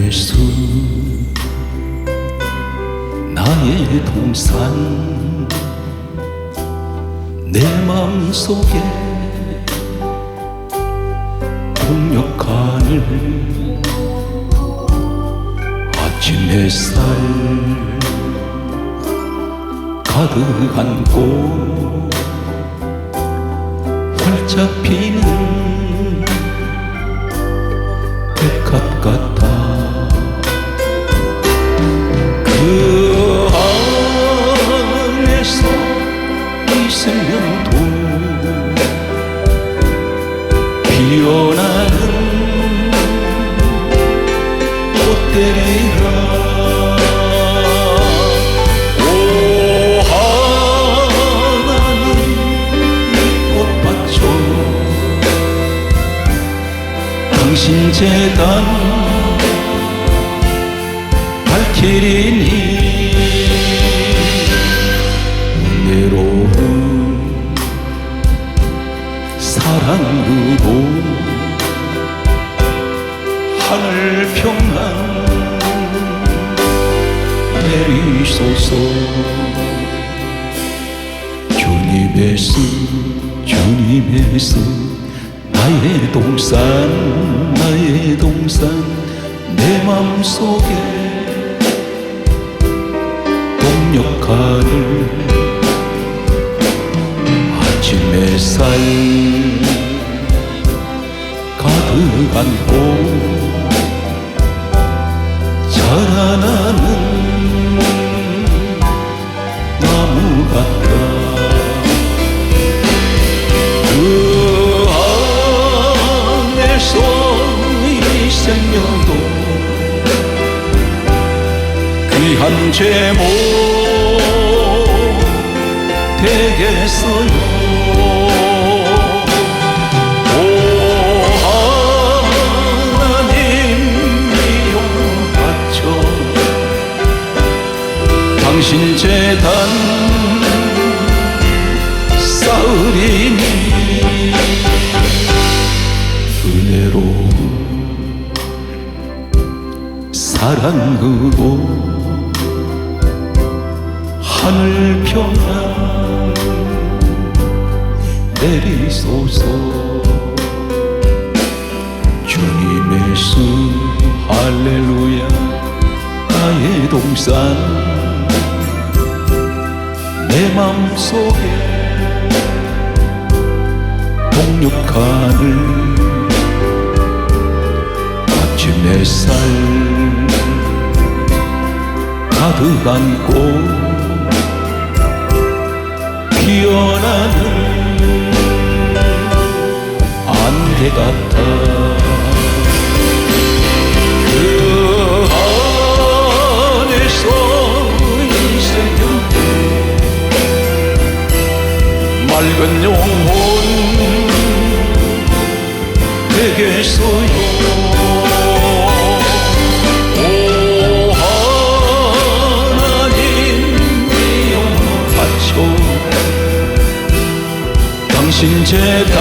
예수 나의 동산 내 맘속에 동력하늘 아침 햇살 가득 안고 활짝 피는 백합 같아 그 안에서 있으면도 피어나는 꽃들이라 오 하나님 이 꽃밭죠 당신 재단 밝히리니 은혜로운 사랑으로 하늘 평강 내리소서 주님의 씀 주님의 씀 나의 동산 나의 동산 내 맘속에 동력하는 아침 햇살 가득 안고 자라나는 나무 같아 그 안에서 이 생명도 귀한 제목 되겠어요 오 하나님 이용 바쳐 당신 재단 쌓으리니 은혜로운 사랑으로 하늘 평강 내리소서 주님의 수 할렐루야 나의 동산 내 맘속에 동력하늘 아침 햇살 가득 안고 피어나는 안개 같아 그 안에서 이 생명 맑은 영혼 되겠어요 오 하나님 이용 바쳐 당신 재단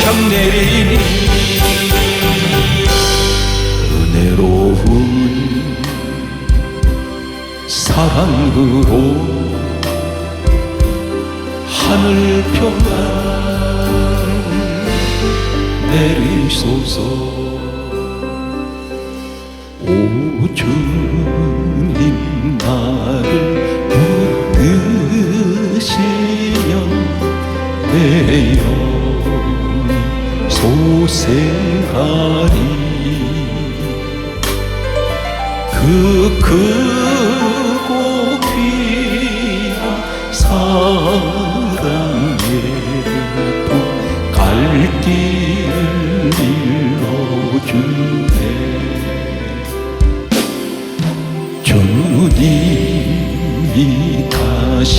향 내리니 은혜로운 사랑으로 하늘 평강 내리소서 오 주님 나를 붙드시면 내 영이 소생하리 그 크고 귀한 사랑에도 갈 길을 일러주네 주님이 다시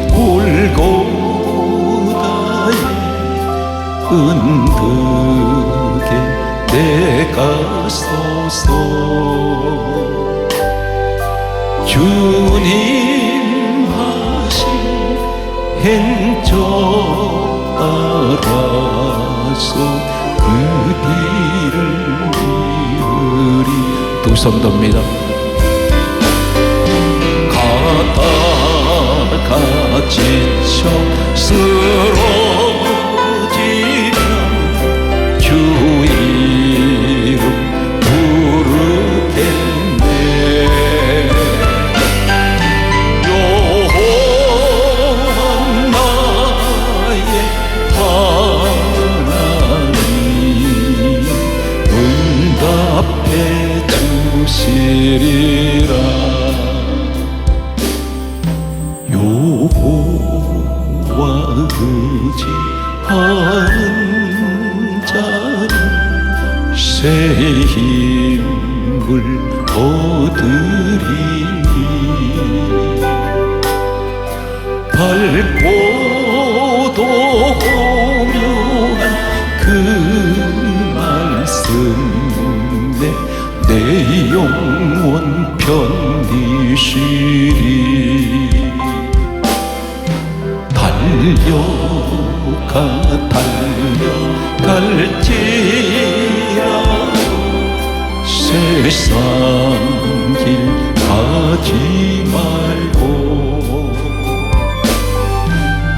골고다에 흔들게 내가 서서 주님 하신 행적 따라서 그 길을 이으리. 두 손 듭니다. 가다가 지쳐 쓰러지면 주 이름 부르겠네. 여호와 나의 하나님 응답해 주시리라. 여호와 의지하는 자는 새 힘을 얻으리니 밝고도 오묘한 그 말씀 내 영혼 편리시리. 달려갈지라도 세상 길 가지 말고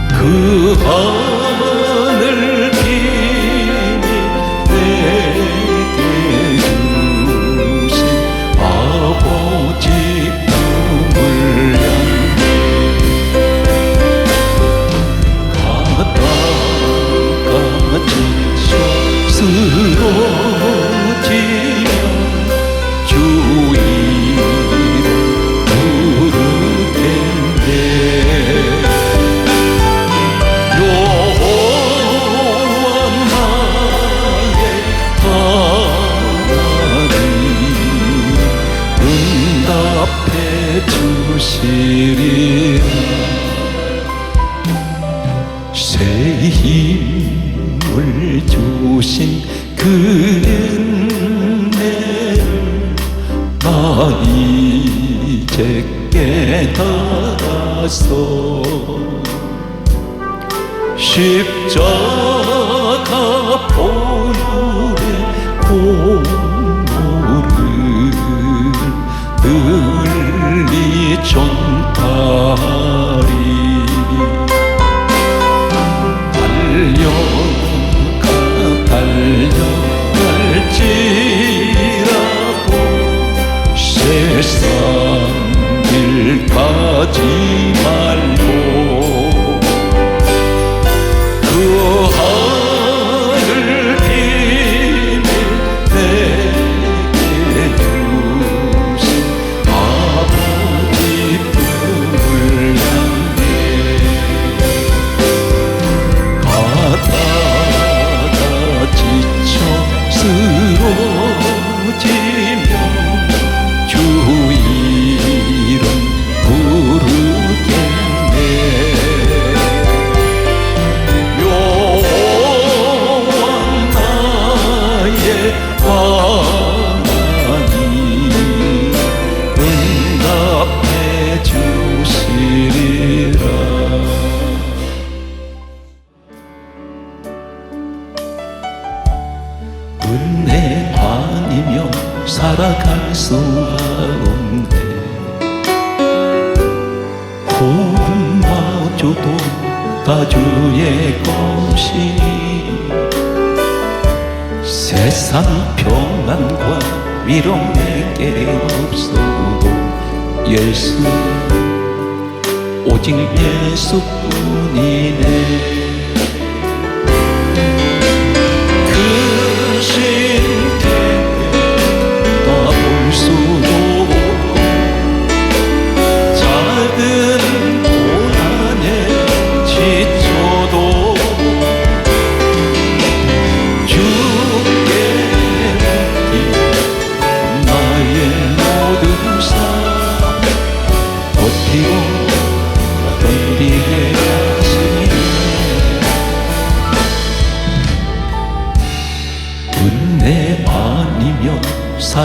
그 하늘 비밀 내게 주신 아버지 품을 향해 가다가 지쳐 쓰러지면 주 이름 부르겠네. 여호와 나의 하나님 응답해 주시리라. 새 힘을 주신 그 은혜를 나 이제 깨달아서 십자가 보혈의 공로를 널리 전파하리. 달려갈지라도 세상 길 가지 말고 그 하늘 비밀 내게 주신 아버지 품을 향해 가다가 지쳐 쓰러지면 주 이름 부르겠네. 여호와 나의 하나님 응답해 주시리라. 은혜 아니면 살아갈 수가 없네. 호흡마저도 다 주의 것이니 세상 평안과 위로 내게 없어도 예수 오직 예수뿐이네. 버티고 견디게 하시네.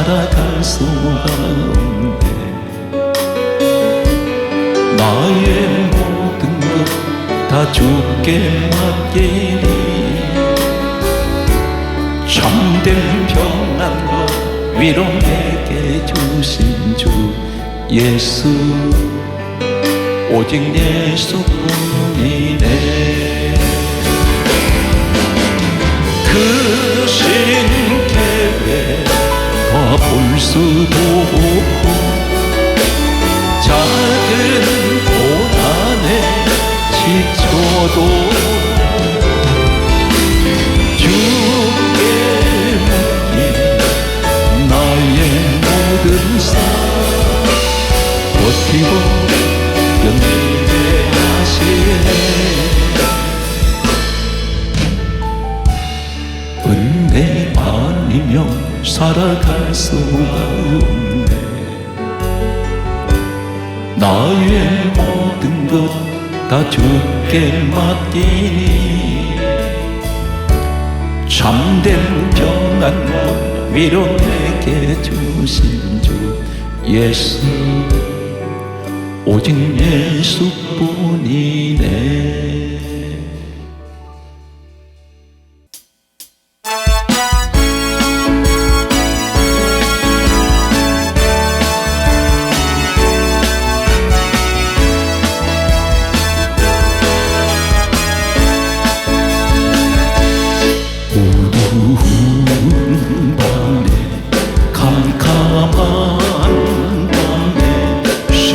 살아갈 수가 없네. 나의 모든 것 다 주께 맡기니 참된 평안과 위로 내게 주신 주 예수, 오직 예수뿐이네. 그 신계획 다 볼 수도 없고 작은 고난에 지쳐도 주께 맡긴 나의 모든 삶 버티고 견디게 하시네. 은혜 아니면 살아갈 수가 없네. 나의 모든 것 다 주께 맡기니 참된 평안과 위로 내게 주신 주 예수, 오직 예수뿐이네.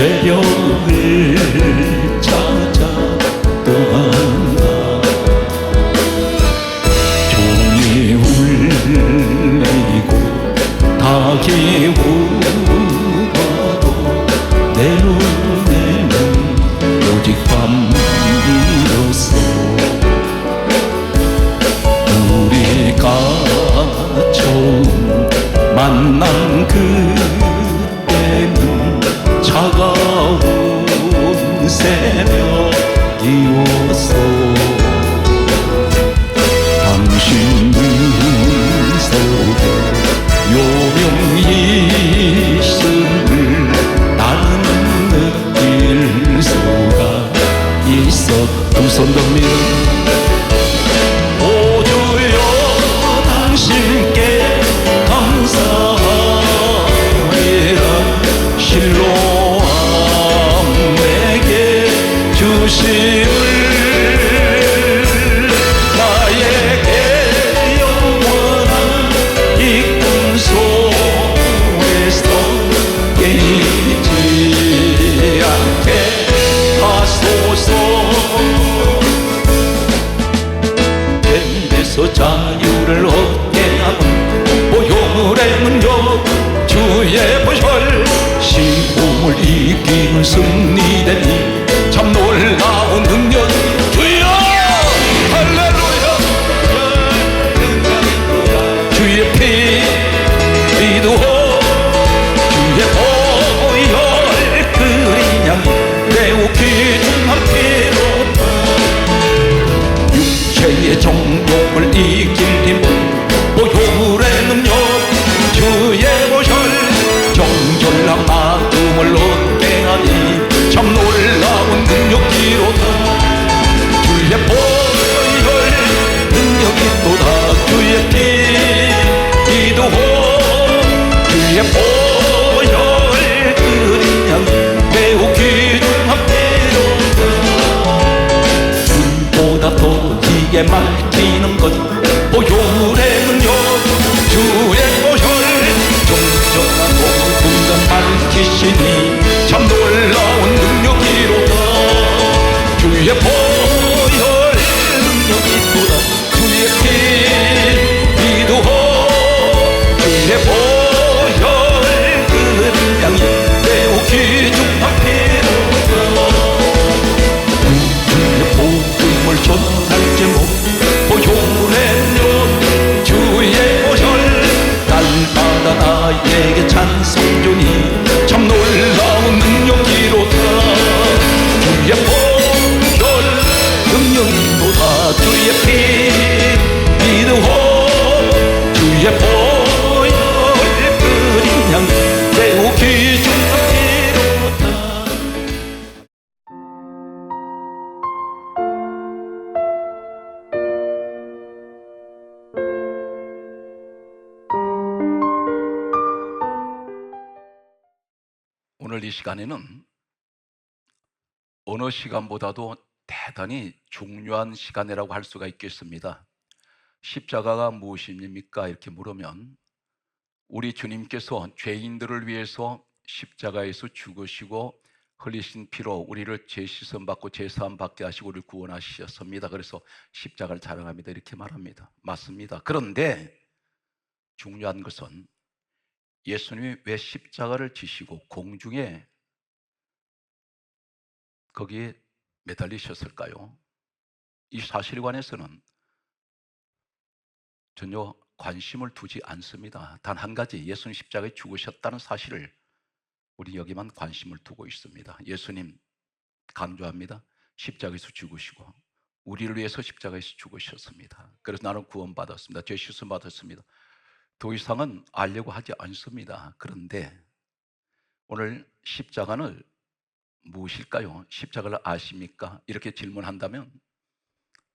새벽을 찾아 떠난다. 종이 울리고 닭이 울어도 내 눈에는 오직 밤이었어. 우리가 처음 만난 그때는 차가운 새벽이었어. 당신 눈 속에 요명이 있음을 나는 느낄 수가 있어. 두 손 듭니다. 오 주여 당신께 감사하리라. 실로암 내게 주심을 나에게 영원한 이 꿈 속에서 깨이지 않게 하소서. 뱀에서 자유를 얻게 하고 보혈의 문요 주의 보혈 시험을 이기는 승리되니 참 놀라운 능력. 주여 할렐루야. 주의 피 기도호 주의 보혈 그린 양 매우 귀중한 피로 육체의 정욕을 이긴 힘 보혈의 능력 주의 보혈 정결한 마음을 얻게 하니 참 놀라운 능력이로다. 주의 보혈 능력이 또다. 주의 피 기도호 주의 보혈 그린 양 매우 귀중한 피로다. 불보다 더 기게 밝히는 것 보혈의 능력 주의 보혈 정정한 모든 것 밝히시니 참 놀라운 능력이로다. 주의 보혈 능력이 또다. 주의 피 기도호 주의 보혈 그린 양이 매우 귀중한 피로다. 주의 복음을 전할 제목 보혈의 능력 주의 보혈 날마다 나에게 찬송 주니 참 놀라운 능력이로다. 주의 보혈 시간에는 어느 시간보다도 대단히 중요한 시간이라고 할 수가 있겠습니다. 십자가가 무엇입니까? 이렇게 물으면 우리 주님께서 죄인들을 위해서 십자가에서 죽으시고 흘리신 피로 우리를 죄시선 받고 죄사함 받게 하시고 우리를 구원하셨습니다. 그래서 십자가를 자랑합니다. 이렇게 말합니다. 맞습니다. 그런데 중요한 것은 예수님이 왜 십자가를 지시고 공중에 거기에 매달리셨을까요? 이 사실에 관해서는 전혀 관심을 두지 않습니다. 단 한 가지, 예수님 십자가에 죽으셨다는 사실을 우리 여기만 관심을 두고 있습니다. 예수님 강조합니다. 십자가에서 죽으시고 우리를 위해서 십자가에서 죽으셨습니다. 그래서 나는 구원받았습니다. 죄 씻음 받았습니다. 더 이상은 알려고 하지 않습니다. 그런데 오늘 십자가는 무엇일까요? 십자가를 아십니까? 이렇게 질문한다면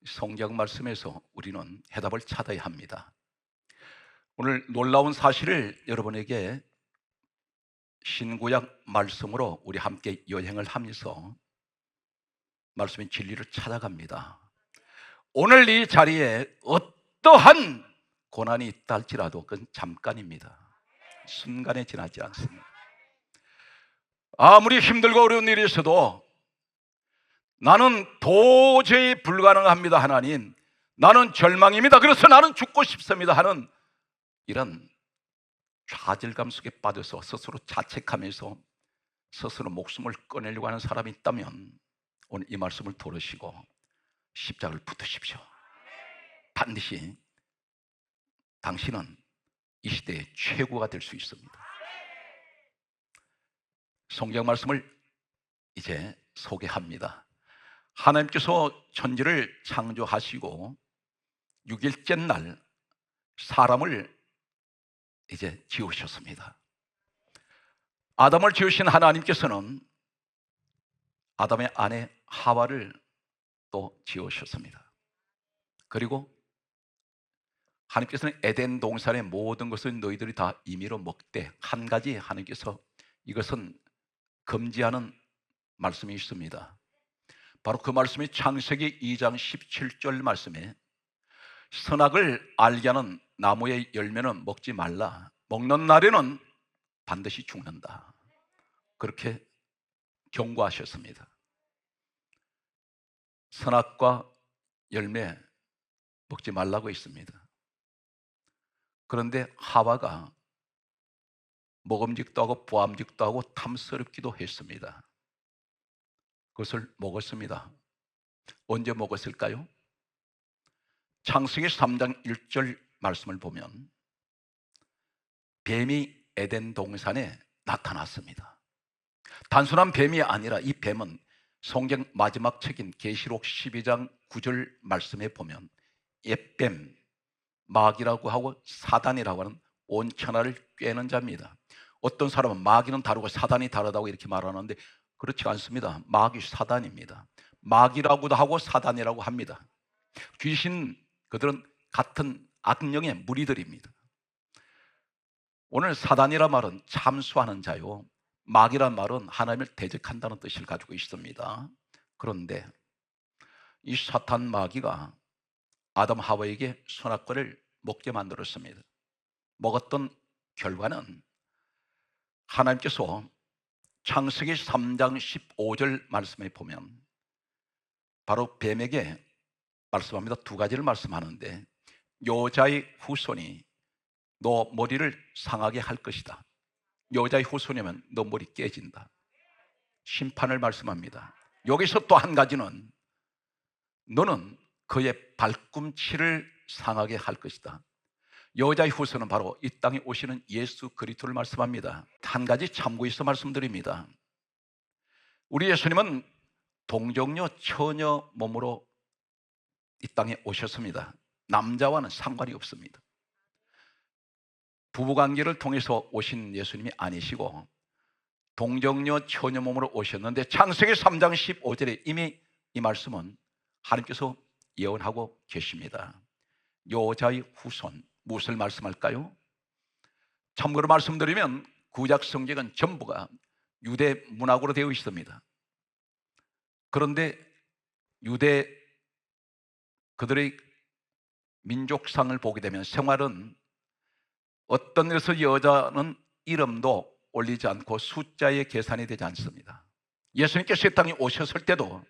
성경 말씀에서 우리는 해답을 찾아야 합니다. 오늘 놀라운 사실을 여러분에게 신구약 말씀으로 우리 함께 여행을 하면서 말씀의 진리를 찾아갑니다. 오늘 이 자리에 어떠한 고난이 있다 할지라도 그건 잠깐입니다. 순간에 지나지 않습니다. 아무리 힘들고 어려운 일이 있어도 나는 도저히 불가능합니다, 하나님. 나는 절망입니다. 그래서 나는 죽고 싶습니다 하는 이런 좌절감 속에 빠져서 스스로 자책하면서 스스로 목숨을 꺼내려고 하는 사람이 있다면 오늘 이 말씀을 들으시고 십자가를 붙으십시오. 반드시 당신은 이 시대의 최고가 될 수 있습니다. 성경 말씀을 이제 소개합니다. 하나님께서 천지를 창조하시고 6일째 날 사람을 이제 지으셨습니다. 아담을 지으신 하나님께서는 아담의 아내 하와를 또 지으셨습니다. 그리고 하나님께서는 에덴 동산의 모든 것을 너희들이 다 임의로 먹되 한 가지 하나님께서 이것은 금지하는 말씀이 있습니다. 바로 그 말씀이 창세기 2장 17절 말씀에 선악을 알게 하는 나무의 열매는 먹지 말라. 먹는 날에는 반드시 죽는다. 그렇게 경고하셨습니다. 선악과 열매 먹지 말라고 했습니다. 그런데 하와가 먹음직도 하고 보암직도 하고 탐스럽기도 했습니다. 그것을 먹었습니다. 언제 먹었을까요? 창세기 3장 1절 말씀을 보면 뱀이 에덴 동산에 나타났습니다. 단순한 뱀이 아니라 이 뱀은 성경 마지막 책인 계시록 12장 9절 말씀에 보면 옛뱀, 마귀라고 하고 사단이라고 하는 온 천하를 꿰는 자입니다. 어떤 사람은 마귀는 다르고 사단이 다르다고 이렇게 말하는데 그렇지 않습니다. 마귀 사단입니다. 마귀라고도 하고 사단이라고 합니다. 귀신, 그들은 같은 악령의 무리들입니다. 오늘 사단이란 말은 참수하는 자요, 마귀란 말은 하나님을 대적한다는 뜻을 가지고 있습니다. 그런데 이 사탄 마귀가 아담 하와에게 선악과를 먹게 만들었습니다. 먹었던 결과는 하나님께서 창세기 3장 15절 말씀에 보면 바로 뱀에게 말씀합니다. 두 가지를 말씀하는데 여자의 후손이 너 머리를 상하게 할 것이다. 여자의 후손이면 너 머리 깨진다. 심판을 말씀합니다. 여기서 또 한 가지는 너는 그의 발꿈치를 상하게 할 것이다. 여자의 후손은 바로 이 땅에 오시는 예수 그리스도를 말씀합니다. 한 가지 참고해서 말씀드립니다. 우리 예수님은 동정녀 처녀 몸으로 이 땅에 오셨습니다. 남자와는 상관이 없습니다. 부부관계를 통해서 오신 예수님이 아니시고 동정녀 처녀 몸으로 오셨는데 창세기 3장 15절에 이미 이 말씀은 하나님께서 예언하고 계십니다. 여자의 후손, 무엇을 말씀할까요? 참고로 말씀드리면 구약 성경은 전부가 유대 문학으로 되어 있습니다. 그런데 유대 그들의 민족상을 보게 되면 생활은 어떤 데서 여자는 이름도 올리지 않고 숫자에 계산이 되지 않습니다. 예수님께서 이 땅에 오셨을 때도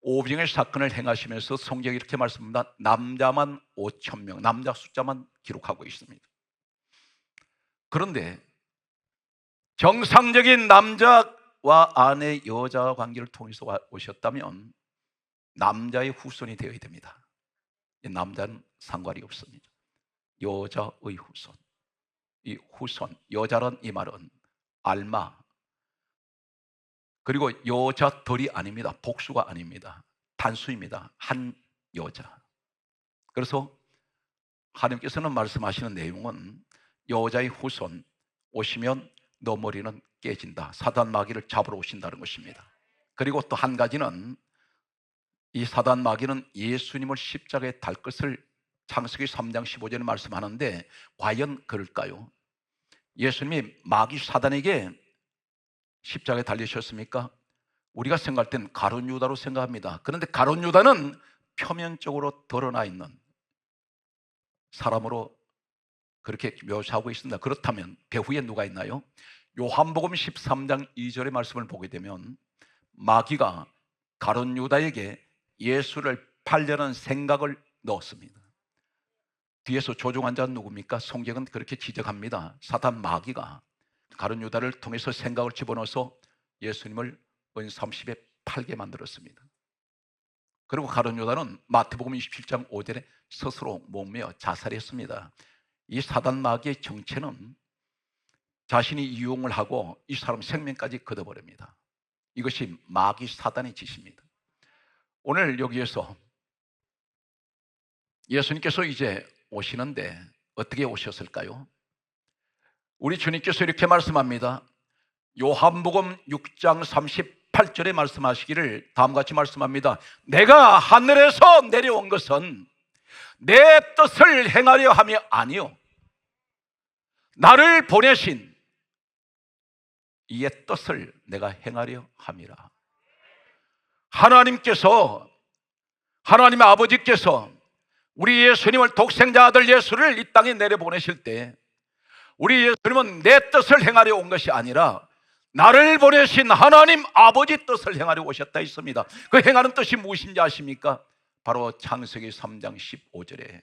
오병의 사건을 행하시면서 성경이 이렇게 말씀합니다. 남자만 5,000명, 남자 숫자만 기록하고 있습니다. 그런데 정상적인 남자와 아내 여자 관계를 통해서 오셨다면 남자의 후손이 되어야 됩니다. 남자는 상관이 없습니다. 여자의 후손. 이 후손, 여자란 이 말은 알마, 그리고 여자들이 아닙니다. 복수가 아닙니다. 단수입니다. 한 여자. 그래서 하나님께서는 말씀하시는 내용은 여자의 후손 오시면 너 머리는 깨진다. 사단 마귀를 잡으러 오신다는 것입니다. 그리고 또 한 가지는 이 사단 마귀는 예수님을 십자가에 달 것을 창세기 3장 15절에 말씀하는데 과연 그럴까요? 예수님이 마귀 사단에게 십자가에 달리셨습니까? 우리가 생각할 땐 가룟 유다로 생각합니다. 그런데 가룟 유다는 표면적으로 드러나 있는 사람으로 그렇게 묘사하고 있습니다. 그렇다면 배후에 누가 있나요? 요한복음 13장 2절의 말씀을 보게 되면 마귀가 가룟 유다에게 예수를 팔려는 생각을 넣었습니다. 뒤에서 조종한 자는 누굽니까? 성경은 그렇게 지적합니다. 사단 마귀가 가룟 유다를 통해서 생각을 집어넣어서 예수님을 은삼십에 팔게 만들었습니다. 그리고 가룟 유다는 마태복음 27장 5절에 스스로 목매어 자살했습니다. 이 사단 마귀의 정체는 자신이 이용을 하고 이 사람 생명까지 걷어버립니다. 이것이 마귀 사단의 짓입니다. 오늘 여기에서 예수님께서 이제 오시는데 어떻게 오셨을까요? 우리 주님께서 이렇게 말씀합니다. 요한복음 6장 38절에 말씀하시기를 다음과 같이 말씀합니다. 내가 하늘에서 내려온 것은 내 뜻을 행하려 함이 아니요 나를 보내신 이의 뜻을 내가 행하려 함이라. 하나님의 아버지께서 우리 예수님을 독생자 아들 예수를 이 땅에 내려보내실 때 우리 예수님은 내 뜻을 행하려 온 것이 아니라 나를 보내신 하나님 아버지 뜻을 행하려 오셨다 했습니다. 그 행하는 뜻이 무엇인지 아십니까? 바로 창세기 3장 15절에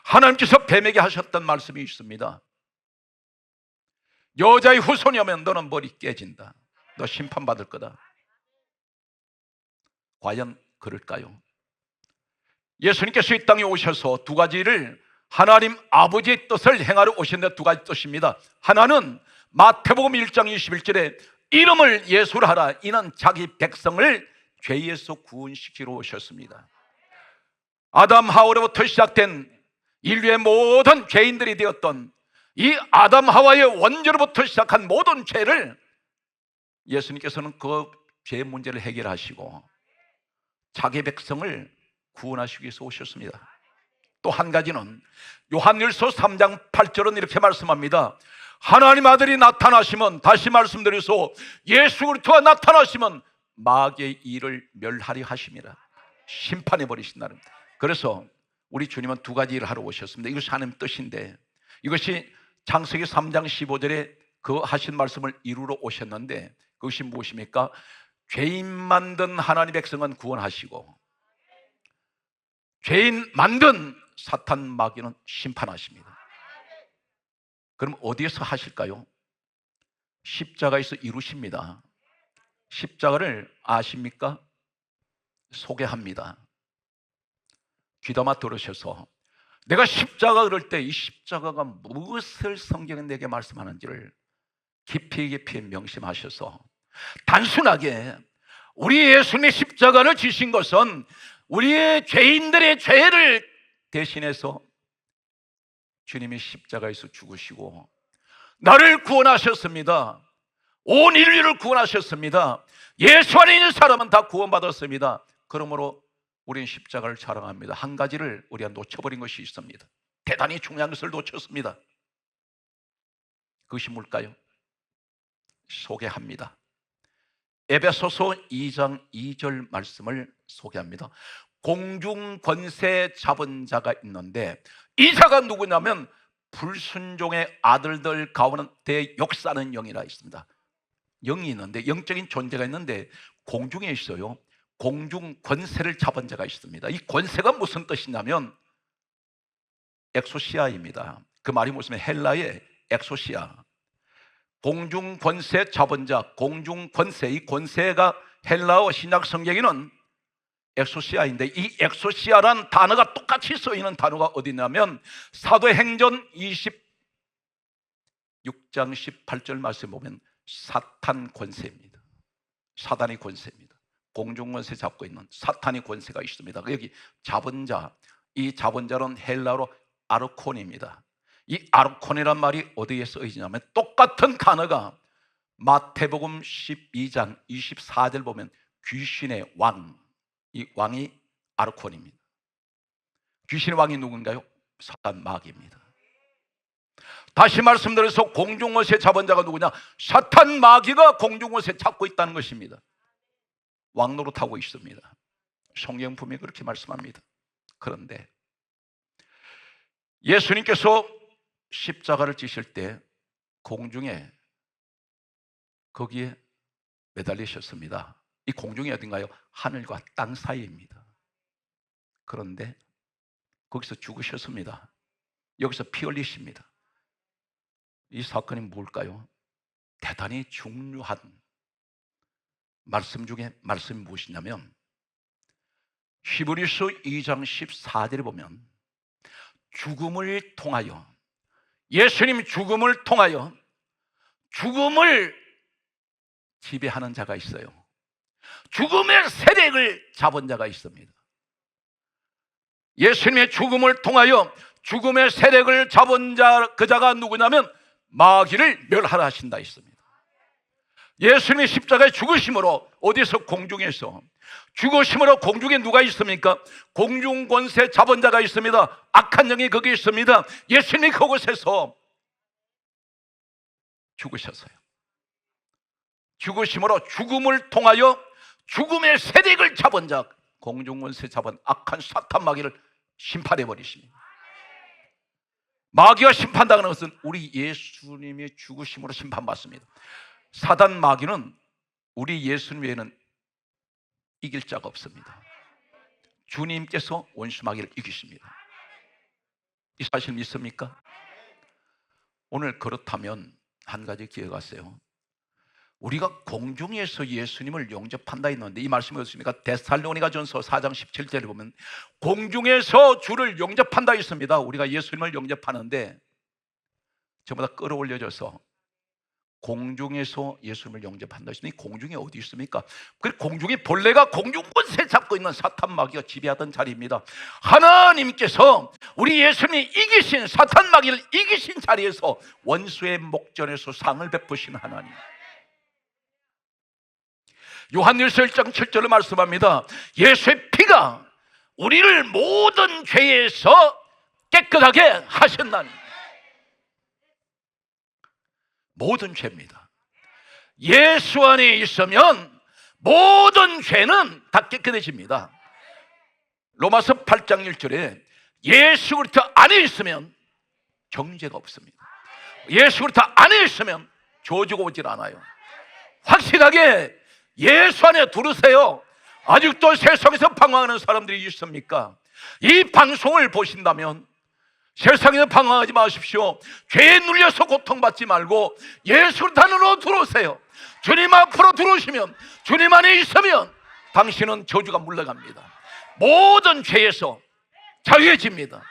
하나님께서 뱀에게 하셨던 말씀이 있습니다. 여자의 후손이 오면 너는 머리 깨진다. 너 심판받을 거다. 과연 그럴까요? 예수님께서 이 땅에 오셔서 두 가지를 하나님 아버지의 뜻을 행하러 오신데 두 가지 뜻입니다. 하나는 마태복음 1장 21절에 이름을 예수로 하라. 이는 자기 백성을 죄에서 구원시키러 오셨습니다. 아담 하와로부터 시작된 인류의 모든 죄인들이 되었던 이 아담 하와의 원죄로부터 시작한 모든 죄를 예수님께서는 그 죄 문제를 해결하시고 자기 백성을 구원하시기 위해서 오셨습니다. 또 한 가지는 요한일서 3장 8절은 이렇게 말씀합니다. 하나님 아들이 나타나시면, 다시 말씀드려서 예수 그리스도가 나타나시면 마귀의 일을 멸하리 하심이라. 심판해 버리신다는. 그래서 우리 주님은 두 가지 일을 하러 오셨습니다. 이것이 하나님 뜻인데 이것이 창세기 3장 15절에 그 하신 말씀을 이루러 오셨는데 그것이 무엇입니까? 죄인 만든 하나님 백성은 구원하시고 죄인 만든 사탄 마귀는 심판하십니다. 그럼 어디에서 하실까요? 십자가에서 이루십니다. 십자가를 아십니까? 소개합니다. 귀담아 들으셔서 내가 십자가 그럴 때 이 십자가가 무엇을 성경에 내게 말씀하는지를 깊이 깊이 명심하셔서 단순하게 우리 예수님의 십자가를 지신 것은 우리의 죄인들의 죄를 대신해서 주님이 십자가에서 죽으시고 나를 구원하셨습니다. 온 인류를 구원하셨습니다. 예수 안에 있는 사람은 다 구원받았습니다. 그러므로 우리는 십자가를 자랑합니다. 한 가지를 우리가 놓쳐버린 것이 있습니다. 대단히 중요한 것을 놓쳤습니다. 그것이 뭘까요? 소개합니다. 에베소서 2장 2절 말씀을 소개합니다. 공중 권세 잡은 자가 있는데 이 자가 누구냐면 불순종의 아들들 가운데 역사하는 영이라 있습니다. 영이 있는데, 영적인 존재가 있는데 공중에 있어요. 공중 권세를 잡은 자가 있습니다. 이 권세가 무슨 뜻이냐면 엑소시아입니다. 그 말이 무슨 헬라의 엑소시아, 공중 권세 잡은 자, 공중 권세. 이 권세가 헬라어 신약 성경에는 엑소시아인데, 이 엑소시아란 단어가 똑같이 쓰이는 단어가 어디냐면 사도행전 26장 18절 말씀에 보면 사탄 권세입니다. 사단의 권세입니다. 공중 권세 잡고 있는 사탄의 권세가 있습니다. 여기 잡은 자, 이 잡은 자는 헬라어로 아르콘입니다. 이 아르콘이란 말이 어디에 쓰이냐면 똑같은 단어가 마태복음 12장 24절 보면 귀신의 왕, 이 왕이 아르콘입니다. 귀신의 왕이 누군가요? 사탄 마귀입니다. 다시 말씀드려서 공중권세 잡은 자가 누구냐? 사탄 마귀가 공중권세 잡고 있다는 것입니다. 왕노릇하고 있습니다. 성경품이 그렇게 말씀합니다. 그런데 예수님께서 십자가를 지실 때 공중에 거기에 매달리셨습니다. 이 공중이 어딘가요? 하늘과 땅 사이입니다. 그런데 거기서 죽으셨습니다. 여기서 피 흘리십니다. 이 사건이 뭘까요? 대단히 중요한 말씀 중에 말씀이 무엇이냐면 히브리서 2장 14절에 보면 죽음을 통하여, 예수님 죽음을 통하여 죽음을 지배하는 자가 있어요. 죽음의 세력을 잡은 자가 있습니다. 예수님의 죽음을 통하여 죽음의 세력을 잡은 자, 그 자가 누구냐면 마귀를 멸하라 하신다 했습니다. 예수님의 십자가에 죽으심으로 어디서? 공중에서. 죽으심으로 공중에 누가 있습니까? 공중 권세 잡은 자가 있습니다. 악한 영이 거기 있습니다. 예수님이 그곳에서 죽으셨어요. 죽으심으로 죽음을 통하여 죽음의 세력을 잡은 자, 공중 권세 잡은 악한 사탄 마귀를 심판해 버리십니다. 마귀가 심판당하는 것은 우리 예수님의 죽으심으로 심판받습니다. 사단 마귀는 우리 예수님 외에는 이길 자가 없습니다. 주님께서 원수 마귀를 이기십니다. 이 사실 믿습니까? 오늘 그렇다면 한 가지 기억하세요. 우리가 공중에서 예수님을 영접한다 했는데 이 말씀이 어떻습니까? 데살로니가전서 4장 17절에 보면 공중에서 주를 영접한다 했습니다. 우리가 예수님을 영접하는데 전부 다 끌어올려져서 공중에서 예수님을 영접한다 했습니다. 이 공중에 어디 있습니까? 그 공중이 본래가 공중권세 잡고 있는 사탄 마귀가 지배하던 자리입니다. 하나님께서 우리 예수님이 이기신 사탄 마귀를 이기신 자리에서 원수의 목전에서 상을 베푸신 하나님. 요한일서 1장 7절을 말씀합니다. 예수의 피가 우리를 모든 죄에서 깨끗하게 하셨나니. 모든 죄입니다. 예수 안에 있으면 모든 죄는 다 깨끗해집니다. 로마서 8장 1절에 예수 그리스도 안에 있으면 정죄가 없습니다. 예수 그리스도 안에 있으면 저주가 오질 않아요. 확실하게 예수 안에 들으세요. 아직도 세상에서 방황하는 사람들이 있습니까? 이 방송을 보신다면 세상에서 방황하지 마십시오. 죄에 눌려서 고통받지 말고 예수 안으로 들어오세요. 주님 앞으로 들어오시면, 주님 안에 있으면 당신은 저주가 물러갑니다. 모든 죄에서 자유해집니다.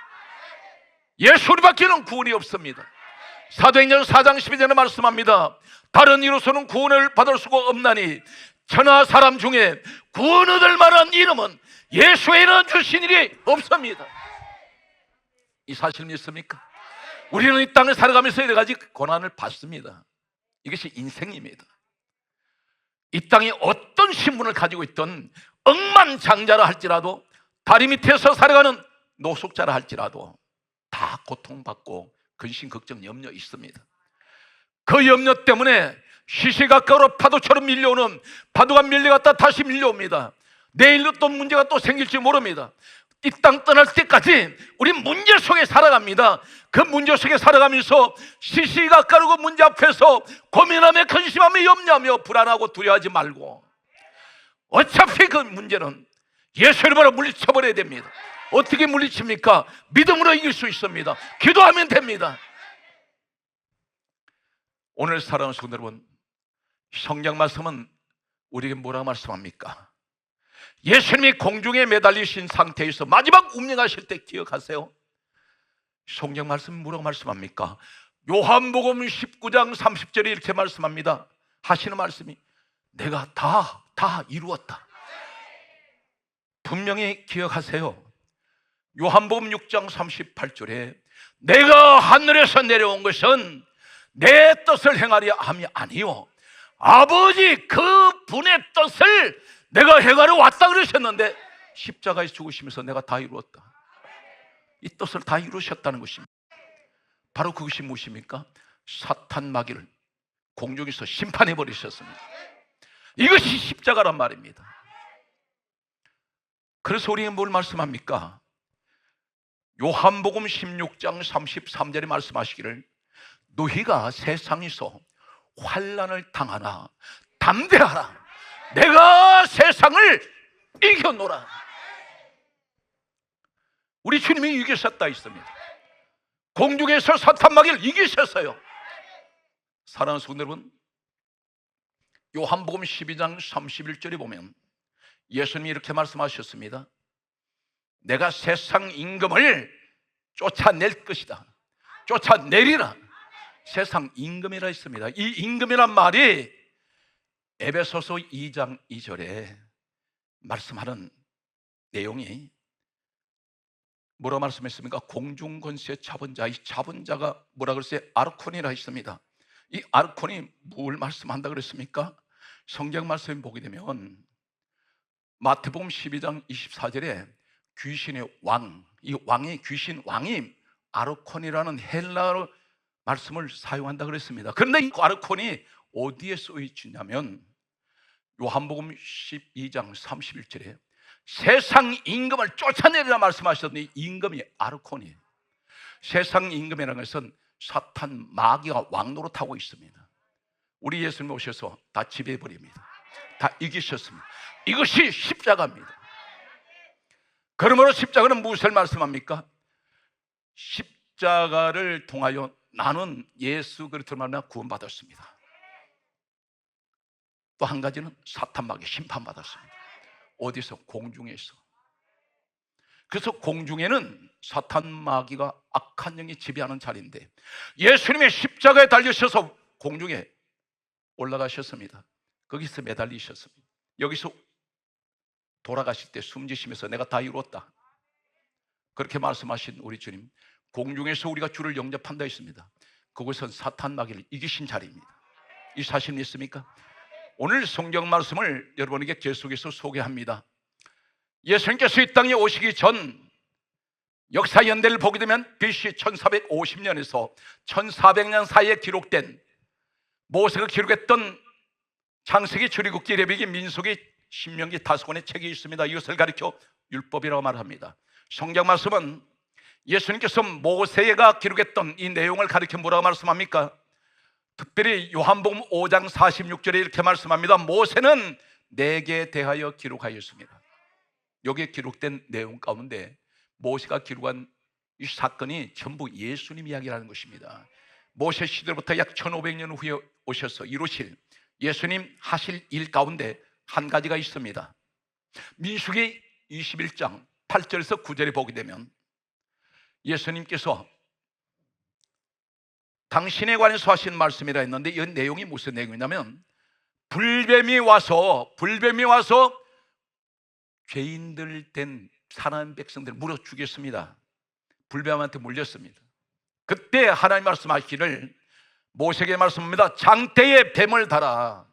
예수님밖에는 구원이 없습니다. 사도행전 4장 12절에 말씀합니다. 다른 이로서는 구원을 받을 수가 없나니 천하 사람 중에 구원 얻을 만한 이름은 예수 외에는 주신 일이 없습니다. 이 사실 믿습니까? 우리는 이 땅을 살아가면서 여러 가지 고난을 받습니다. 이것이 인생입니다. 이 땅에 어떤 신분을 가지고 있던 억만장자라 할지라도, 다리 밑에서 살아가는 노숙자라 할지라도 다 고통받고 근심, 걱정, 염려 있습니다. 그 염려 때문에 시시각각으로 파도처럼 밀려오는 파도가 밀려갔다 다시 밀려옵니다. 내일도 또 문제가 또 생길지 모릅니다. 이 땅 떠날 때까지 우리 문제 속에 살아갑니다. 그 문제 속에 살아가면서 시시각각으로 그 문제 앞에서 고민하며 근심하며 염려하며 불안하고 두려워하지 말고, 어차피 그 문제는 예수 이름으로 물리쳐버려야 됩니다. 어떻게 물리칩니까? 믿음으로 이길 수 있습니다. 기도하면 됩니다. 오늘 사랑하는 성도 여러분, 성경 말씀은 우리에게 뭐라고 말씀합니까? 예수님이 공중에 매달리신 상태에서 마지막 운명하실 때 기억하세요. 성경 말씀 뭐라고 말씀합니까? 요한복음 19장 30절에 이렇게 말씀합니다. 하시는 말씀이 내가 다 이루었다. 분명히 기억하세요. 요한복음 6장 38절에 내가 하늘에서 내려온 것은 내 뜻을 행하려 함이 아니요 아버지 그 분의 뜻을 내가 행하러 왔다 그러셨는데 십자가에서 죽으시면서 내가 다 이루었다. 이 뜻을 다 이루셨다는 것입니다. 바로 그것이 무엇입니까? 사탄 마귀를 공중에서 심판해 버리셨습니다. 이것이 십자가란 말입니다. 그래서 우리에게 뭘 말씀합니까? 요한복음 16장 33절에 말씀하시기를 너희가 세상에서 환난을 당하나 담대하라 내가 세상을 이겨노라. 우리 주님이 이기셨다 있습니다. 공중에서 사탄 마귀를 이기셨어요. 사랑하는 성도 여러분, 요한복음 12장 31절에 보면 예수님이 이렇게 말씀하셨습니다. 내가 세상 임금을 쫓아낼 것이다. 쫓아내리라. 세상 임금이라 했습니다. 이 임금이란 말이 에베소서 2장 2절에 말씀하는 내용이 뭐라고 말씀했습니까? 공중권세 잡은 자, 이 잡은 자가 뭐라 그랬어요? 아르콘이라 했습니다. 이 아르콘이 뭘 말씀한다 그랬습니까? 성경 말씀 보게 되면 마태복음 12장 24절에 귀신의 왕, 이 왕이 귀신 왕이 아르콘이라는 헬라어 말씀을 사용한다 그랬습니다. 그런데 이 아르콘이 어디에 쓰여 있냐면 요한복음 12장 31절에 세상 임금을 쫓아내리라 말씀하셨더니 임금이 아르콘이에요. 세상 임금이라는 것은 사탄 마귀가 왕노릇하고 있습니다. 우리 예수님 오셔서 다 지배해버립니다. 다 이기셨습니다. 이것이 십자가입니다. 그러므로 십자가는 무엇을 말씀합니까? 십자가를 통하여 나는 예수 그리스도로 말미암아 구원받았습니다. 또 한 가지는 사탄 마귀 심판받았습니다. 어디서? 공중에서. 그래서 공중에는 사탄 마귀가 악한 영이 지배하는 자리인데 예수님의 십자가에 달리셔서 공중에 올라가셨습니다. 거기서 매달리셨습니다. 여기서 돌아가실 때 숨지시면서 내가 다 이루었다 그렇게 말씀하신 우리 주님, 공중에서 우리가 주를 영접한다 했습니다. 그것은 사탄 마귀를 이기신 자리입니다. 이 사실 믿습니까? 오늘 성경 말씀을 여러분에게 계속해서 소개합니다. 예수님께서 이 땅에 오시기 전 역사 연대를 보게 되면 BC 1450년에서 1400년 사이에 기록된 모세가 기록했던 창세기, 출애굽기, 레위기, 민수기, 신명기 5권의 책이 있습니다. 이것을 가리켜 율법이라고 말합니다. 성경 말씀은 예수님께서 모세가 기록했던 이 내용을 가리켜 뭐라고 말씀합니까? 특별히 요한복음 5장 46절에 이렇게 말씀합니다. 모세는 내게 대하여 기록하였습니다. 여기에 기록된 내용 가운데 모세가 기록한 이 사건이 전부 예수님 이야기라는 것입니다. 모세 시대로부터 약 1500년 후에 오셔서 이루실 예수님 하실 일 가운데 한 가지가 있습니다. 민수기 21장 8절에서 9절에 보게 되면 예수님께서 당신에 관해서 하신 말씀이라 했는데 이 내용이 무슨 내용이냐면 불뱀이 와서 죄인들 된 사나운 백성들을 물어 죽였습니다. 불뱀한테 물렸습니다. 그때 하나님 말씀하시기를 모세에게 말씀합니다. 장대에 뱀을 달아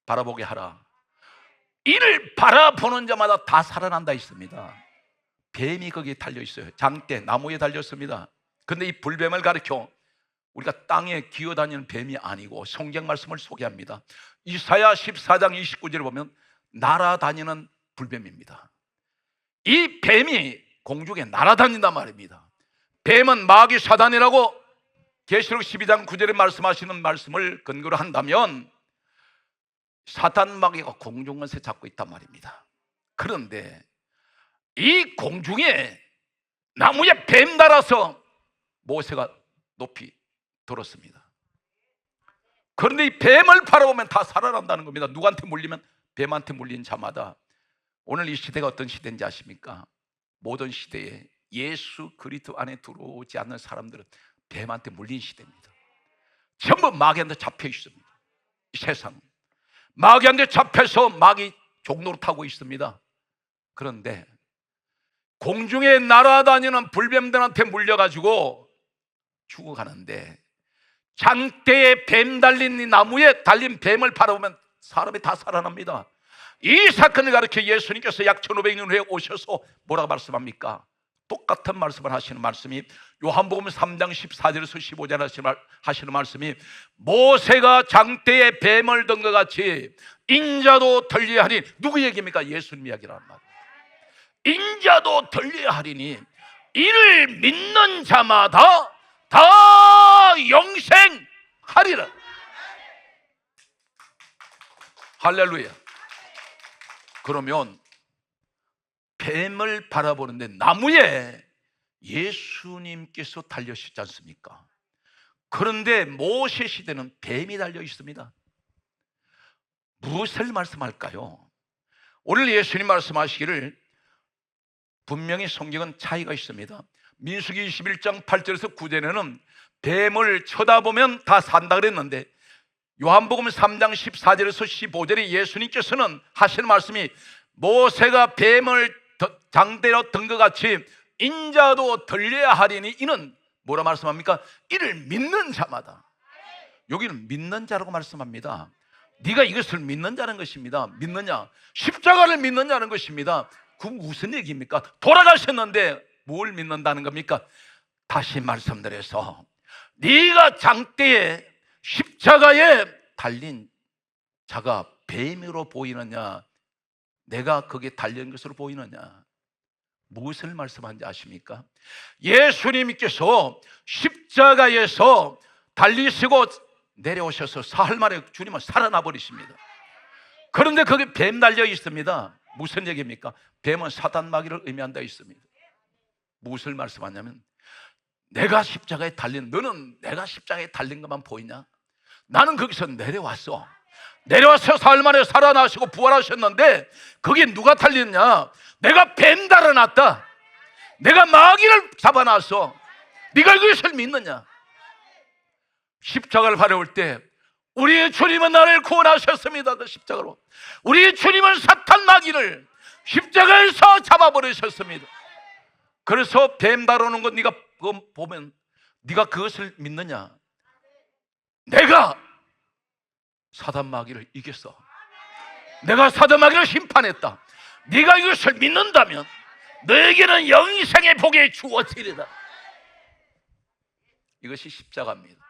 바라보게 하라. 이를 바라보는 자마다 다 살아난다 있습니다. 뱀이 거기에 달려 있어요. 장대 나무에 달렸습니다. 근데 이 불뱀을 가리켜 우리가 땅에 기어다니는 뱀이 아니고 성경 말씀을 소개합니다. 이사야 14장 29절에 보면 날아다니는 불뱀입니다. 이 뱀이 공중에 날아다닌단 말입니다. 뱀은 마귀 사단이라고 계시록 12장 9절에 말씀하시는 말씀을 근거로 한다면 사단 마귀가 공중에서 잡고 있단 말입니다. 그런데 이 공중에 나무에 뱀 날아서 모세가 높이 들었습니다. 그런데 이 뱀을 바라보면 다 살아난다는 겁니다. 누구한테 물리면 뱀한테 물린 자마다. 오늘 이 시대가 어떤 시대인지 아십니까? 모든 시대에 예수 그리스도 안에 들어오지 않는 사람들은 뱀한테 물린 시대입니다. 전부 마귀한테 잡혀 있습니다. 이 세상 마귀한테 잡혀서 마귀 종로를 타고 있습니다. 그런데 공중에 날아다니는 불뱀들한테 물려가지고 죽어가는데 장대에 뱀 달린 이 나무에 달린 뱀을 바라보면 사람이 다 살아납니다. 이 사건을 가르쳐 예수님께서 약 1500년 후에 오셔서 뭐라고 말씀합니까? 똑같은 말씀을 하시는 말씀이 요한복음 3장 14절에서 15절 하시는 말씀이 모세가 장대에 뱀을 든 것 같이 인자도 덜려야 하니, 누구 얘기입니까? 예수님 이야기란 말이에요. 인자도 덜려야 하리니 이를 믿는 자마다 다 영생하리라. 할렐루야. 그러면 뱀을 바라보는데 나무에 예수님께서 달려있지 않습니까? 그런데 모세 시대는 뱀이 달려 있습니다. 무엇을 말씀할까요? 오늘 예수님 말씀하시기를 분명히 성경은 차이가 있습니다. 민수기 21장 8절에서 9절에는 뱀을 쳐다보면 다 산다 그랬는데 요한복음 3장 14절에서 15절에 예수님께서는 하시는 말씀이 모세가 뱀을 장대로 든 것 같이 인자도 덜려야 하리니, 이는 뭐라 말씀합니까? 이를 믿는 자마다. 여기는 믿는 자라고 말씀합니다. 네가 이것을 믿는 자는 것입니다. 믿느냐? 십자가를 믿는 자는 것입니다. 그 무슨 얘기입니까? 돌아가셨는데 뭘 믿는다는 겁니까? 다시 말씀드려서 네가 장대에 십자가에 달린 자가 뱀으로 보이느냐, 내가 거기에 달린 것으로 보이느냐? 무엇을 말씀하는지 아십니까? 예수님께서 십자가에서 달리시고 내려오셔서 사흘 만에 주님은 살아나 버리십니다. 그런데 거기 뱀 달려 있습니다. 무슨 얘기입니까? 뱀은 사단 마귀를 의미한다 있습니다. 무엇을 말씀하냐면 내가 십자가에 달린, 너는 내가 십자가에 달린 것만 보이냐? 나는 거기서 내려와서 사흘 만에 살아나시고 부활하셨는데 거기에 누가 달렸냐? 내가 뱀 달아놨다. 내가 마귀를 잡아놨어. 네가 그것을 믿느냐? 십자가를 바라볼 때 우리의 주님은 나를 구원하셨습니다. 그 십자가로 우리의 주님은 사탄 마귀를 십자가에서 잡아버리셨습니다. 그래서 뱀 다루는 것 네가 보면 네가 그것을 믿느냐? 내가 사단 마귀를 이겼어. 내가 사단 마귀를 심판했다. 네가 이것을 믿는다면 너에게는 영생의 복이 주어지리라. 이것이 십자가입니다.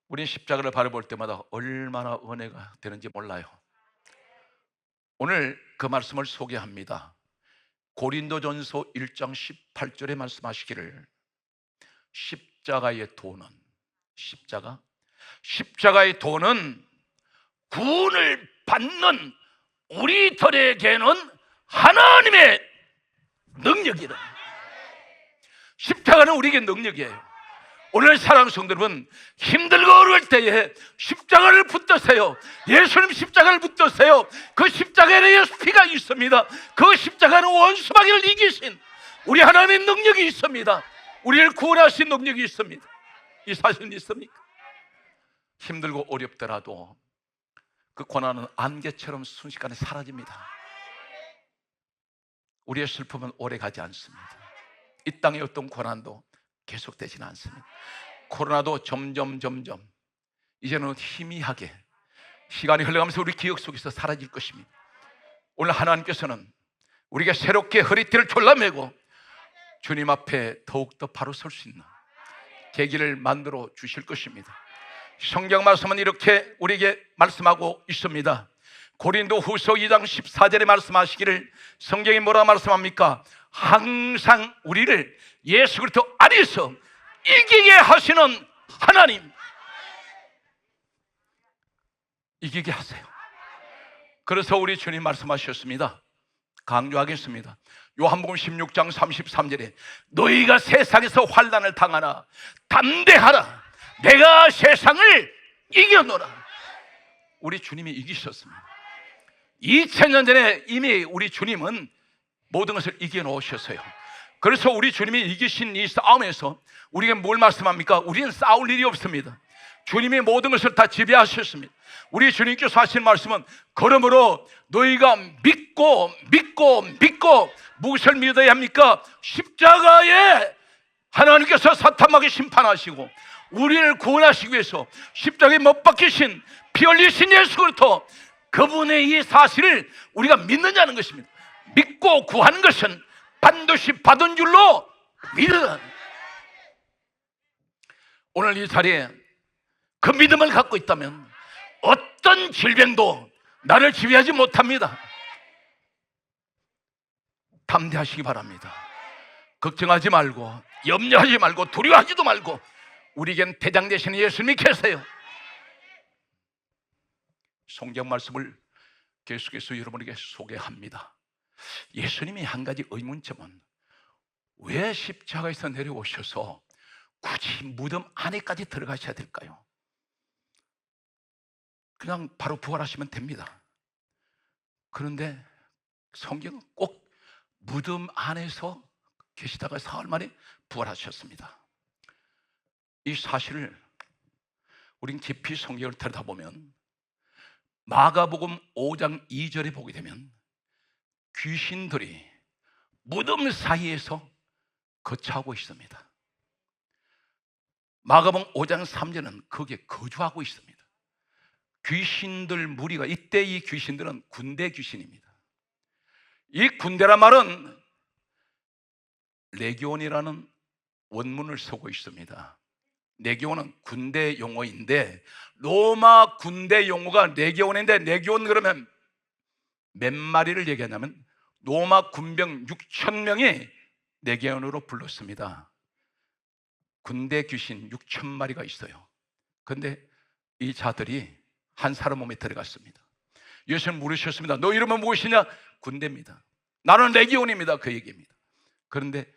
우리는 십자가를 바라볼 때마다 얼마나 은혜가 되는지 몰라요. 오늘 그 말씀을 소개합니다. 고린도전서 1장 18절에 말씀하시기를 십자가의 도는, 십자가의 도는 구원을 받는 우리들에게는 하나님의 능력이다. 십자가는 우리에게 능력이에요. 오늘 사랑하는 성도 여러분, 힘들고 어려울 때에 십자가를 붙드세요. 예수님 십자가를 붙드세요. 그 십자가에 예수 피가 있습니다. 그 십자가는 원수 마귀를 이기신 우리 하나님의 능력이 있습니다. 우리를 구원하신 능력이 있습니다. 이 사실 믿습니까? 힘들고 어렵더라도 그 고난은 안개처럼 순식간에 사라집니다. 우리의 슬픔은 오래 가지 않습니다. 이 땅의 어떤 고난도 계속되지는 않습니다. 코로나도 점점 이제는 희미하게 시간이 흘러가면서 우리 기억 속에서 사라질 것입니다. 오늘 하나님께서는 우리가 새롭게 허리띠를 졸라매고 주님 앞에 더욱더 바로 설 수 있는 계기를 만들어 주실 것입니다. 성경 말씀은 이렇게 우리에게 말씀하고 있습니다. 고린도 후서 2장 14절에 말씀하시기를, 성경이 뭐라 말씀합니까? 항상 우리를 예수 그리스도 안에서 이기게 하시는 하나님, 이기게 하세요. 그래서 우리 주님 말씀하셨습니다. 강조하겠습니다. 요한복음 16장 33절에 너희가 세상에서 환난을 당하나 담대하라, 내가 세상을 이겨노라. 우리 주님이 이기셨습니다. 2000년 전에 이미 우리 주님은 모든 것을 이겨놓으셨어요. 그래서 우리 주님이 이기신 이 싸움에서 우리에게 뭘 말씀합니까? 우리는 싸울 일이 없습니다. 주님이 모든 것을 다 지배하셨습니다. 우리 주님께서 하신 말씀은, 그러므로 너희가 믿고 무엇을 믿어야 합니까? 십자가에 하나님께서 사탄마귀 심판하시고 우리를 구원하시기 위해서 십자가에 못 박히신 피 흘리신 예수 그리스도, 그분의 이 사실을 우리가 믿느냐는 것입니다. 믿고 구하는 것은 반드시 받은 줄로 믿으라. 오늘 이 자리에 그 믿음을 갖고 있다면 어떤 질병도 나를 지배하지 못합니다. 담대하시기 바랍니다. 걱정하지 말고, 염려하지 말고, 두려워하지도 말고, 우리에겐 대장 되시는 예수님이 계세요. 성경 말씀을 계속해서 여러분에게 소개합니다. 예수님이 한 가지 의문점은, 왜 십자가에서 내려오셔서 굳이 무덤 안에까지 들어가셔야 될까요? 그냥 바로 부활하시면 됩니다. 그런데 성경은 꼭 무덤 안에서 계시다가 사흘 만에 부활하셨습니다. 이 사실을 우린 깊이 성경을 들여다보면, 마가복음 5장 2절에 보게 되면 귀신들이 무덤 사이에서 거처하고 있습니다. 마가복음 5장 3절은 거기에 거주하고 있습니다. 귀신들 무리가, 이때 이 귀신들은 군대 귀신입니다. 이 군대란 말은 레기온이라는 원문을 쓰고 있습니다. 레기온은 군대 용어인데, 로마 군대 용어가 레기온인데, 레기온 그러면 몇 마리를 얘기하냐면 로마 군병 6,000명이 레기온으로 불렀습니다. 군대 귀신 6,000마리가 있어요. 그런데 이 자들이 한 사람 몸에 들어갔습니다. 예수님 물으셨습니다. 너 이름은 무엇이냐? 군대입니다. 나는 레기온입니다. 그 얘기입니다. 그런데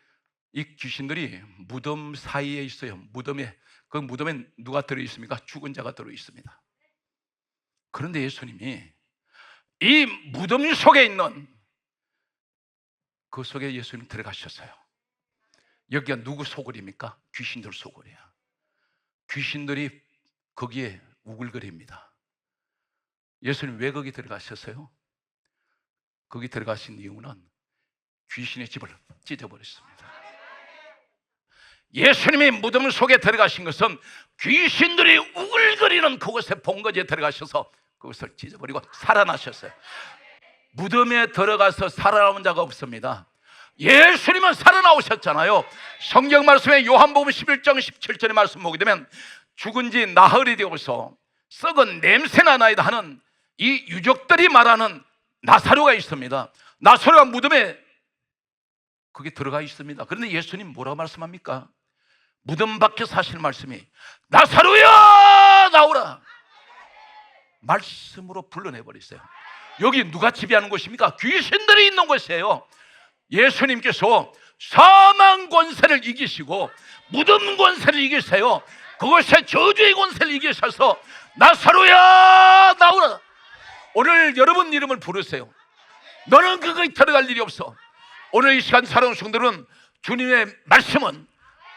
이 귀신들이 무덤 사이에 있어요. 그 무덤에 누가 들어있습니까? 죽은 자가 들어있습니다. 그런데 예수님이 이 무덤 속에 있는, 그 속에 예수님 들어가셨어요. 여기가 누구 소굴입니까? 귀신들 소굴이야. 귀신들이 거기에 우글거립니다. 예수님 왜 거기 들어가셨어요? 거기 들어가신 이유는 귀신의 집을 찢어버렸습니다. 예수님이 무덤 속에 들어가신 것은 귀신들이 우글거리는 그곳에 본거지에 들어가셔서 그것을 찢어버리고 살아나셨어요. 무덤에 들어가서 살아남은 자가 없습니다. 예수님은 살아나오셨잖아요. 성경 말씀에 요한복음 11장 17절의 말씀 보게 되면, 죽은 지 나흘이 되어서 썩은 냄새나 나이다 하는 이 유족들이 말하는 나사로가 있습니다. 나사로가 무덤에 거기 들어가 있습니다. 그런데 예수님 뭐라고 말씀합니까? 무덤 밖에서 하실 말씀이, 나사로야 나오라, 말씀으로 불러내버렸어요. 여기 누가 지배하는 곳입니까? 귀신들이 있는 곳이에요. 예수님께서 사망 권세를 이기시고 무덤 권세를 이기세요. 그것의 저주의 권세를 이기셔서 나사로야 나오라. 오늘 여러분 이름을 부르세요. 너는 그거에 들어갈 일이 없어. 오늘 이 시간 사랑하는 성도들은 주님의 말씀은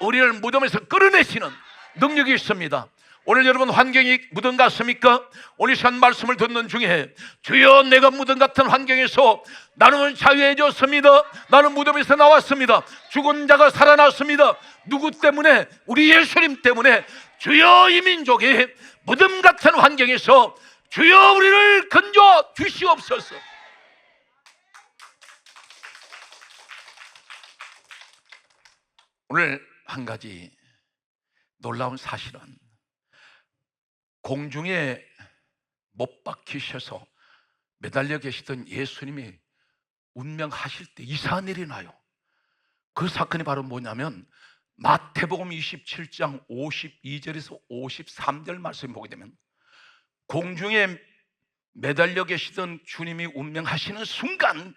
우리를 무덤에서 끌어내시는 능력이 있습니다. 오늘 여러분 환경이 무덤 같습니까? 오늘 이 시간 말씀을 듣는 중에, 주여 내가 무덤 같은 환경에서 나는 자유해졌습니다. 나는 무덤에서 나왔습니다. 죽은 자가 살아났습니다. 누구 때문에? 우리 예수님 때문에. 주여 이 민족이 무덤 같은 환경에서 주여 우리를 건져 주시옵소서. 오늘 한 가지 놀라운 사실은 공중에 못 박히셔서 매달려 계시던 예수님이 운명하실 때 이상한 일이 나요. 그 사건이 바로 뭐냐면 마태복음 27장 52절에서 53절 말씀 보게 되면 공중에 매달려 계시던 주님이 운명하시는 순간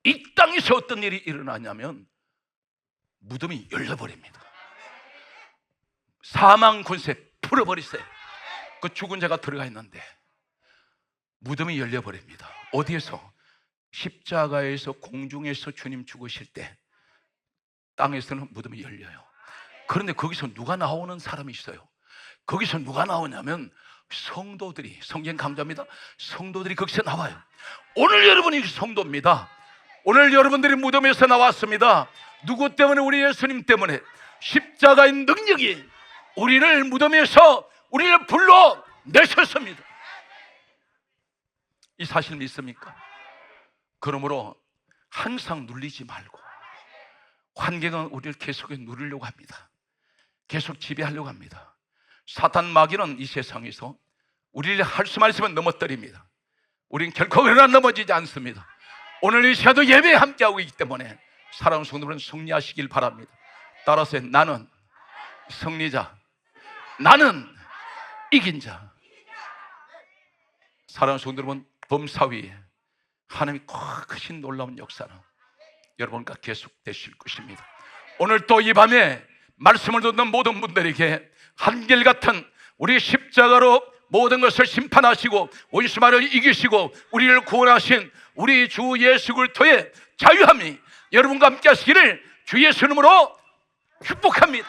이 땅에서 어떤 일이 일어나냐면 무덤이 열려버립니다. 사망 권세 풀어버리세요. 그 죽은 자가 들어가 있는데 무덤이 열려버립니다. 어디에서? 십자가에서 공중에서 주님 죽으실 때 땅에서는 무덤이 열려요. 그런데 거기서 누가 나오는 사람이 있어요. 거기서 누가 나오냐면 성도들이, 성경 강조합니다. 성도들이 거기서 나와요. 오늘 여러분이 성도입니다. 오늘 여러분들이 무덤에서 나왔습니다. 누구 때문에? 우리 예수님 때문에. 십자가의 능력이 우리를 무덤에서 우리를 불러내셨습니다. 이 사실 믿습니까? 그러므로 항상 눌리지 말고, 환경은 우리를 계속 누리려고 합니다. 계속 지배하려고 합니다. 사탄 마귀는 이 세상에서 우리를 할 수만 있으면 넘어뜨립니다. 우리는 결코 그러나 넘어지지 않습니다. 오늘 이 시간도 예배에 함께하고 있기 때문에 사랑하는 성도들은 승리하시길 바랍니다. 따라서 나는 승리자, 나는 이긴 자. 사랑하는 성도 여러분, 범사위에 하나님이 크신 놀라운 역사는 여러분과 계속되실 것입니다. 오늘 또 이 밤에 말씀을 듣는 모든 분들에게 한결같은 우리 십자가로 모든 것을 심판하시고 원수마를 이기시고 우리를 구원하신 우리 주 예수 그리스도의 자유함이 여러분과 함께 하시기를 주 예수 이름으로 축복합니다.